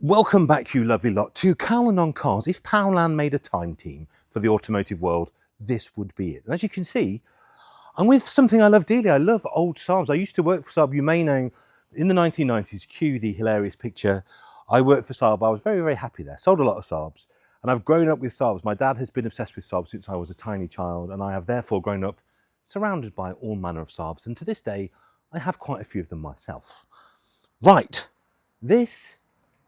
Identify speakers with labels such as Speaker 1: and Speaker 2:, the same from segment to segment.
Speaker 1: Welcome back, you lovely lot, to Cowland on Cars. If Poundland made a time team for the automotive world, this would be it. And as you can see, I'm with something I love dearly. I love old Saabs. I used to work for Saab. You may know, in the 1990s, cue the hilarious picture. I worked for Saab. I was very, very happy there. Sold a lot of Saabs. And I've grown up with Saabs. My dad has been obsessed with Saabs since I was a tiny child. And I have therefore grown up surrounded by all manner of Saabs. And to this day, I have quite a few of them myself. Right, this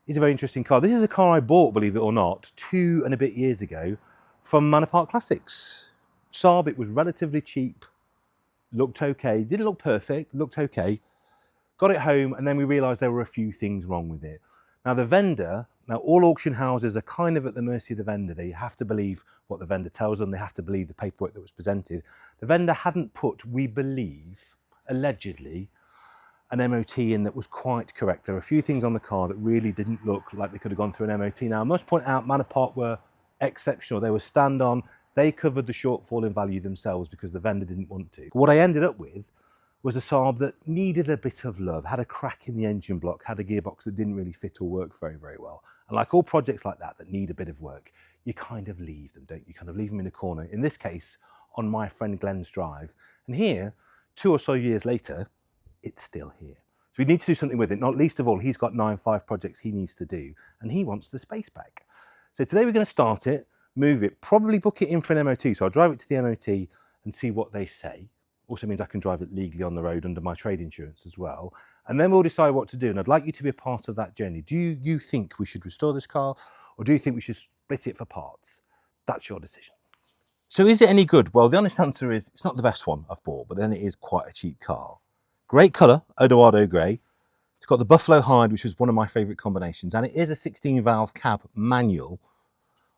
Speaker 1: is a very interesting car. This is a car I bought, believe it or not, 2 and a bit years ago from Manor Park Classics. Saab, it was relatively cheap, looked okay, didn't look perfect, looked okay. Got it home and then we realised there were a few things wrong with it. Now the vendor, all auction houses are kind of at the mercy of the vendor. They have to believe what the vendor tells them, they have to believe the paperwork that was presented. The vendor hadn't put, we believe, allegedly, an MOT in that was quite correct. There were a few things on the car that really didn't look like they could have gone through an MOT. Now, I must point out, Manor Park were exceptional. They were stand on. They covered the shortfall in value themselves because the vendor didn't want to. But what I ended up with was a Saab that needed a bit of love, had a crack in the engine block, had a gearbox that didn't really fit or work very, very well. And like all projects like that need a bit of work, you kind of leave them, don't you? Kind of leave them in a corner. In this case, on my friend Glenn's drive. And here, 2 or so years later, it's still here. So we need to do something with it. Not least of all, he's got 9-5 projects he needs to do and he wants the space back. So today we're going to start it, move it, probably book it in for an MOT. So I'll drive it to the MOT and see what they say. Also means I can drive it legally on the road under my trade insurance as well. And then we'll decide what to do. And I'd like you to be a part of that journey. Do you think we should restore this car or do you think we should split it for parts? That's your decision. So is it any good? Well, the honest answer is it's not the best one I've bought, but then it is quite a cheap car. Great colour, Edoardo grey. It's got the buffalo hide, which was one of my favourite combinations, and it is a 16-valve cab manual,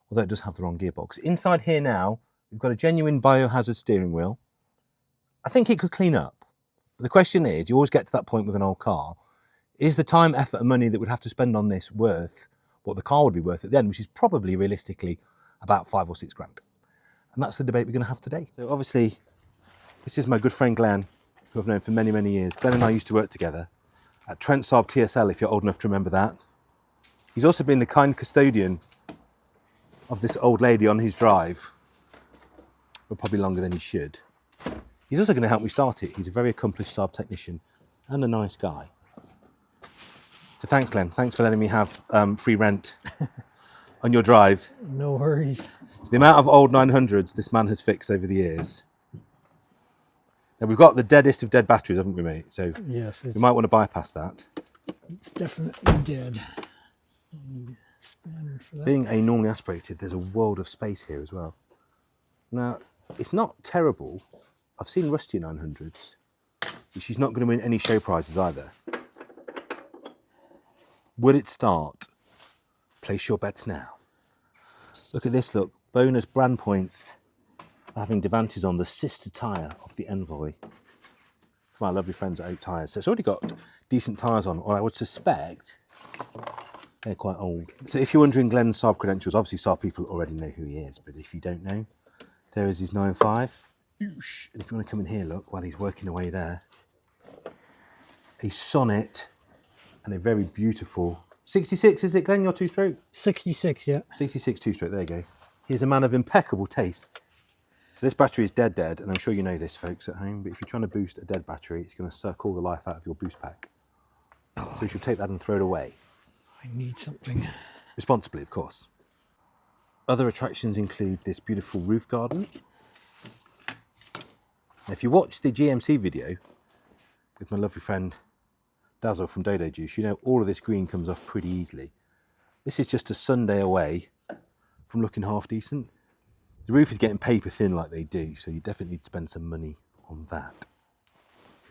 Speaker 1: although it does have the wrong gearbox. Inside here now, we've got a genuine biohazard steering wheel. I think it could clean up. But the question is, you always get to that point with an old car, is the time, effort and money that we'd have to spend on this worth what the car would be worth at the end, which is probably realistically about 5 or 6 grand. And that's the debate we're going to have today. So obviously, this is my good friend Glenn, who I've known for many, many years. Glenn and I used to work together at Trent Saab TSL, if you're old enough to remember that. He's also been the kind custodian of this old lady on his drive for probably longer than he should. He's also going to help me start it. He's a very accomplished Saab technician and a nice guy. So thanks, Glenn. Thanks for letting me have free rent on your drive.
Speaker 2: No worries.
Speaker 1: So the amount of old 900s this man has fixed over the years. Now we've got the deadest of dead batteries, haven't we, mate? So
Speaker 2: yes,
Speaker 1: we might want to bypass that.
Speaker 2: It's definitely dead. I need a spanner for that.
Speaker 1: Being a normally aspirated, there's a world of space here as well. Now, it's not terrible. I've seen rusty 900s. But she's not going to win any show prizes either. Will it start? Place your bets now. Look at this, look. Bonus brand points. Having Devantes on, the sister tyre of the Envoy from our lovely friends at Oak Tyres. So it's already got decent tyres on, or I would suspect they're quite old. So if you're wondering Glenn's Saab credentials, obviously Saab people already know who he is, but if you don't know, there is his 9.5. And if you want to come in here, look, while he's working away there, a Sonnet and a very beautiful 66, is it, Glenn, your 2-stroke?
Speaker 2: 66, yeah.
Speaker 1: 66 2-stroke, there you go. He's a man of impeccable taste. So this battery is dead, and I'm sure you know this, folks, at home, but if you're trying to boost a dead battery, it's going to suck all the life out of your boost pack. So you should take that and throw it away.
Speaker 2: I need something.
Speaker 1: Responsibly, of course. Other attractions include this beautiful roof garden. Now, if you watch the GMC video with my lovely friend Dazzle from Dodo Juice, you know all of this green comes off pretty easily. This is just a Sunday away from looking half decent. The roof is getting paper thin like they do, so you definitely need to spend some money on that.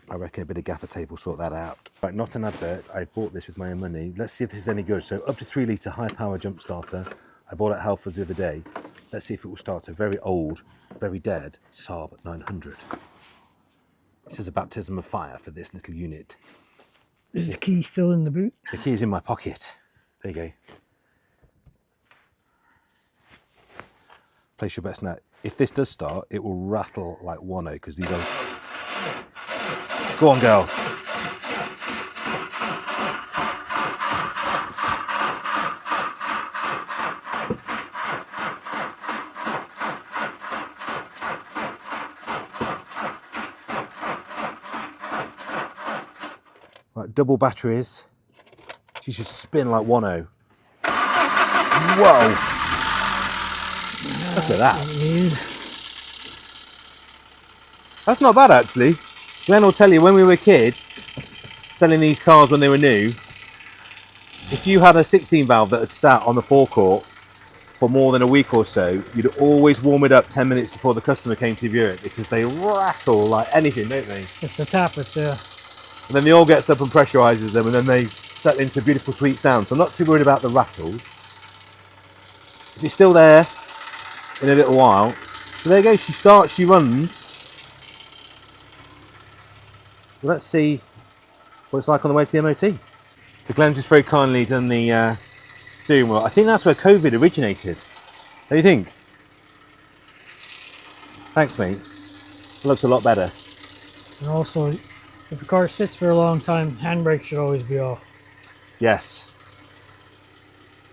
Speaker 1: I reckon a bit of gaffer tape will sort that out. Right, not an advert, I bought this with my own money. Let's see if this is any good. So up to 3 litre high power jump starter. I bought it at Halfords the other day. Let's see if it will start a very old, very dead Saab 900. This is a baptism of fire for this little unit.
Speaker 2: Is the key still in the boot?
Speaker 1: The key is in my pocket. There you go. Place your bets now. If this does start, it will rattle like wano because these are... Go on, girl. double batteries. She should spin like 1.0. Whoa! Look at that. That's not bad actually. Glenn will tell you, when we were kids, selling these cars when they were new, if you had a 16 valve that had sat on the forecourt for more than a week or so, you'd always warm it up 10 minutes before the customer came to view it, because they rattle like anything, don't they?
Speaker 2: It's the tappets, yeah.
Speaker 1: And then the oil gets up and pressurizes them, and then they settle into beautiful sweet sound. So I'm not too worried about the rattles. If it's still there in a little while. So there you go, she starts, she runs. Well, let's see what it's like on the way to the MOT. So Glenn's just very kindly done the steering wheel. I think that's where COVID originated. What do you think? Thanks, mate. It looks a lot better.
Speaker 2: And also, if the car sits for a long time, handbrake should always be off.
Speaker 1: Yes.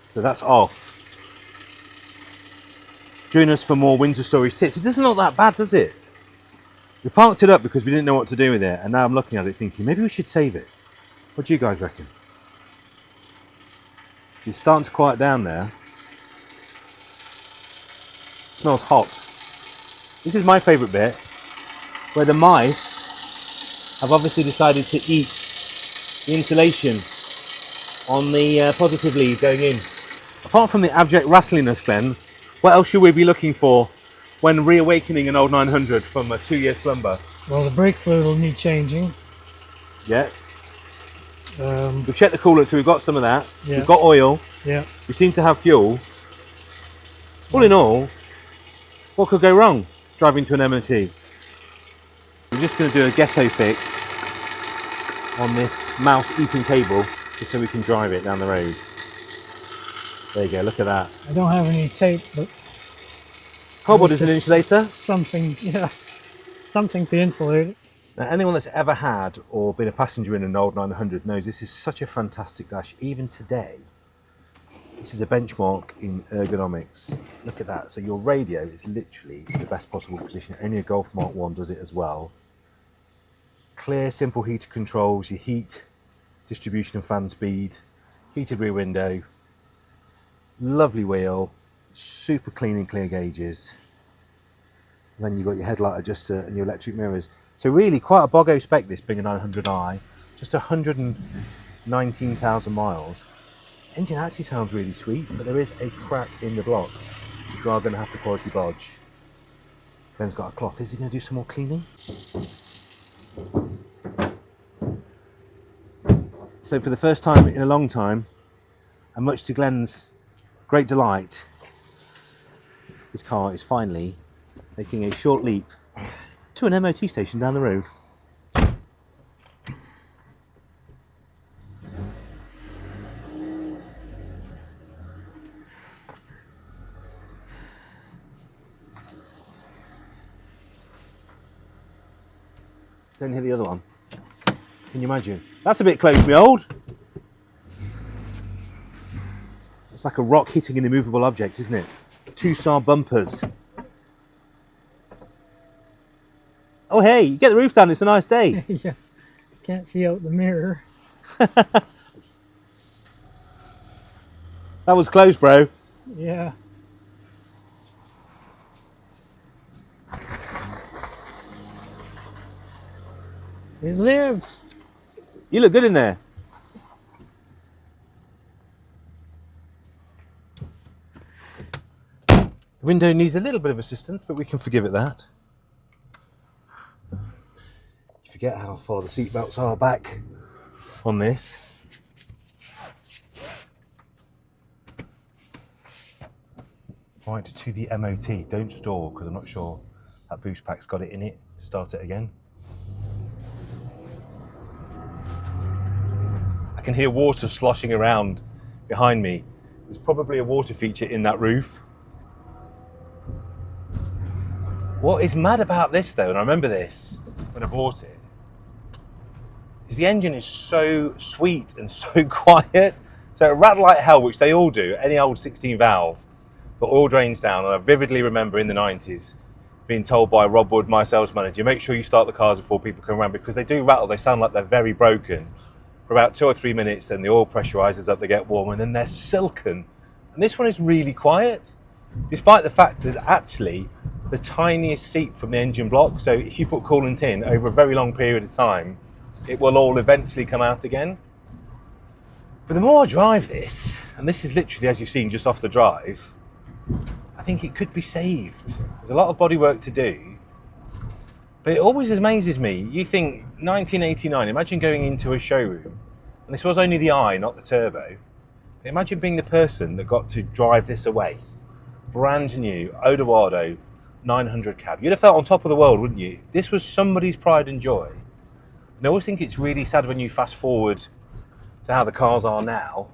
Speaker 1: So that's off. Join us for more winter storage tips. It doesn't look that bad, does it? We parked it up because we didn't know what to do with it, and now I'm looking at it thinking maybe we should save it. What do you guys reckon? It's starting to quiet down there. It smells hot. This is my favourite bit, where the mice have obviously decided to eat the insulation on the positive lead going in. Apart from the abject rattliness, Glenn, what else should we be looking for when reawakening an old 900 from a 2-year slumber?
Speaker 2: Well, the brake fluid will need changing.
Speaker 1: Yeah. We've checked the coolant, so we've got some of that.
Speaker 2: Yeah.
Speaker 1: We've got oil.
Speaker 2: Yeah.
Speaker 1: We seem to have fuel. All in all, what could go wrong driving to an MOT? We're just going to do a ghetto fix on this mouse-eating cable, just so we can drive it down the road. There you go, look at that.
Speaker 2: I don't have any tape, but...
Speaker 1: Cardboard is an insulator.
Speaker 2: Something, yeah. Something to insulate it.
Speaker 1: Now, anyone that's ever had or been a passenger in an old 900 knows this is such a fantastic dash. Even today, this is a benchmark in ergonomics. Look at that. So your radio is literally in the best possible position. Only a Golf Mark 1 does it as well. Clear, simple heater controls, your heat, distribution and fan speed, heated rear window, lovely wheel, super clean and clear gauges. And then you've got your headlight adjuster and your electric mirrors. So really quite a boggo spec, this being a 900i, just 119,000 miles. Engine actually sounds really sweet, but there is a crack in the block, which we are going to have to quality bodge. Ben's got a cloth. Is he going to do some more cleaning? So for the first time in a long time, and much to Glenn's great delight, this car is finally making a short leap to an MOT station down the road. Don't hit the other one. Can you imagine? That's a bit close, me old. It's like a rock hitting an immovable object, isn't it? 2 Saab bumpers. Oh hey, you get the roof down, it's a nice day.
Speaker 2: Yeah. Can't see out the mirror.
Speaker 1: That was close, bro.
Speaker 2: Yeah. It lives.
Speaker 1: You look good in there. The window needs a little bit of assistance, but we can forgive it that. You forget how far the seat belts are back on this. Right, to the MOT. Don't store, because I'm not sure that boost pack's got it in it to start it again. I can hear water sloshing around behind me. There's probably a water feature in that roof. What is mad about this though, and I remember this when I bought it, is the engine is so sweet and so quiet. So it rattle like hell, which they all do, any old 16 valve, the oil drains down. And I vividly remember in the 90s being told by Rob Wood, my sales manager, make sure you start the cars before people come around, because they do rattle, they sound like they're very broken. for about 2 or 3 minutes, then the oil pressurizes up, they get warm, and then they're silken. And this one is really quiet, despite the fact there's actually the tiniest seep from the engine block. So if you put coolant in over a very long period of time, it will all eventually come out again. But the more I drive this, and this is literally, as you've seen, just off the drive, I think it could be saved. There's a lot of bodywork to do, but it always amazes me. You think 1989, imagine going into a showroom, and this was only the I, not the turbo. Imagine being the person that got to drive this away. Brand new, Odoardo 900 cab. You'd have felt on top of the world, wouldn't you? This was somebody's pride and joy. And I always think it's really sad when you fast forward to how the cars are now.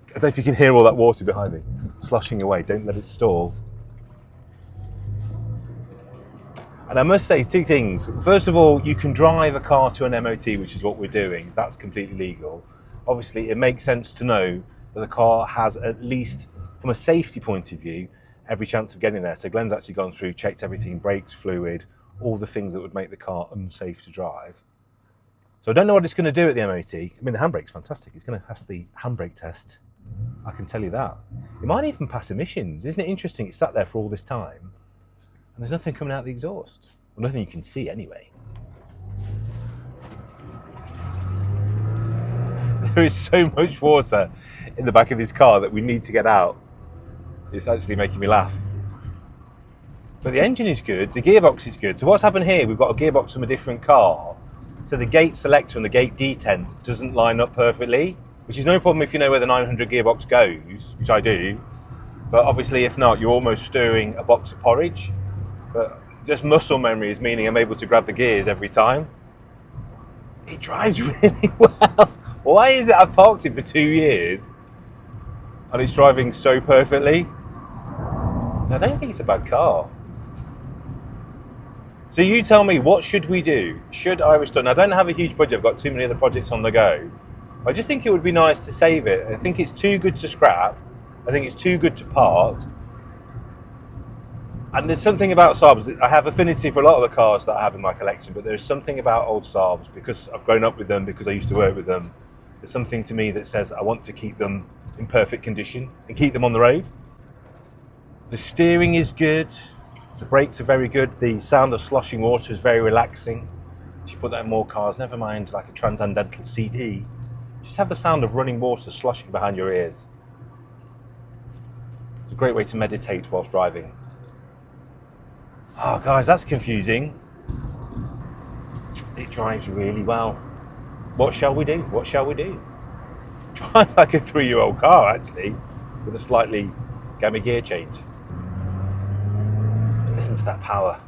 Speaker 1: I don't know if you can hear all that water behind me sloshing away. Don't let it stall. And I must say 2 things. First of all, you can drive a car to an MOT, which is what we're doing. That's completely legal. Obviously, it makes sense to know that the car has, at least from a safety point of view, every chance of getting there. So Glenn's actually gone through, checked everything, brakes, fluid, all the things that would make the car unsafe to drive. So I don't know what it's going to do at the MOT. I mean, the handbrake's fantastic. It's going to pass the handbrake test. I can tell you that. It might even pass emissions. Isn't it interesting? It's sat there for all this time, and there's nothing coming out of the exhaust. Well, nothing you can see anyway. There is so much water in the back of this car that we need to get out. It's actually making me laugh. But the engine is good, the gearbox is good. So what's happened here, we've got a gearbox from a different car. So the gate selector and the gate detent doesn't line up perfectly, which is no problem if you know where the 900 gearbox goes, which I do. But obviously if not, you're almost stirring a box of porridge. But just muscle memory is meaning I'm able to grab the gears every time. It drives really well. Why is it I've parked it for 2 years and it's driving so perfectly? So I don't think it's a bad car. So you tell me, what should we do? Should I restore? Now, I don't have a huge budget. I've got too many other projects on the go. I just think it would be nice to save it. I think it's too good to scrap. I think it's too good to part. And there's something about Saabs. I have affinity for a lot of the cars that I have in my collection, but there's something about old Saabs, because I've grown up with them, because I used to work with them. There's something to me that says I want to keep them in perfect condition and keep them on the road. The steering is good. The brakes are very good. The sound of sloshing water is very relaxing. You should put that in more cars. Never mind like a transcendental CD. Just have the sound of running water sloshing behind your ears. It's a great way to meditate whilst driving. Oh, guys, that's confusing. It drives really well. What shall we do? What shall we do? Drive like a 3-year-old car, actually, with a slightly gammy gear change. Listen to that power.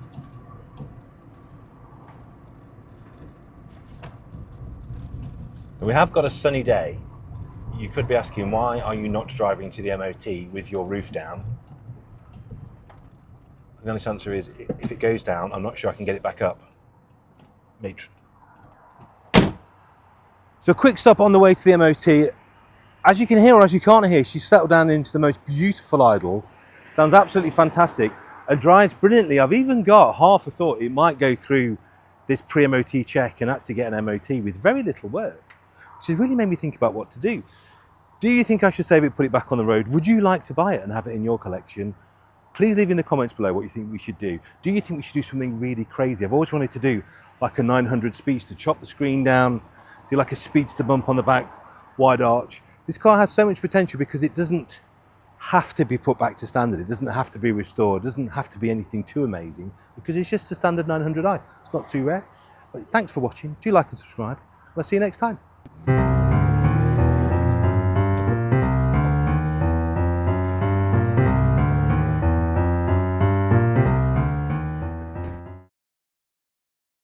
Speaker 1: And we have got a sunny day. You could be asking, why are you not driving to the MOT with your roof down? The honest answer is, if it goes down, I'm not sure I can get it back up. Nature. So a quick stop on the way to the MOT. As you can hear or as you can't hear, she's settled down into the most beautiful idle. Sounds absolutely fantastic and drives brilliantly. I've even got half a thought it might go through this pre-MOT check and actually get an MOT with very little work, which has really made me think about what to do. Do you think I should save it, put it back on the road? Would you like to buy it and have it in your collection? Please leave in the comments below what you think we should do. Do you think we should do something really crazy? I've always wanted to do like a 900 speedster, chop the screen down, do like a speedster bump on the back, wide arch. This car has so much potential because it doesn't have to be put back to standard. It doesn't have to be restored. It doesn't have to be anything too amazing because it's just a standard 900i. It's not too rare. But thanks for watching. Do like and subscribe. I'll see you next time.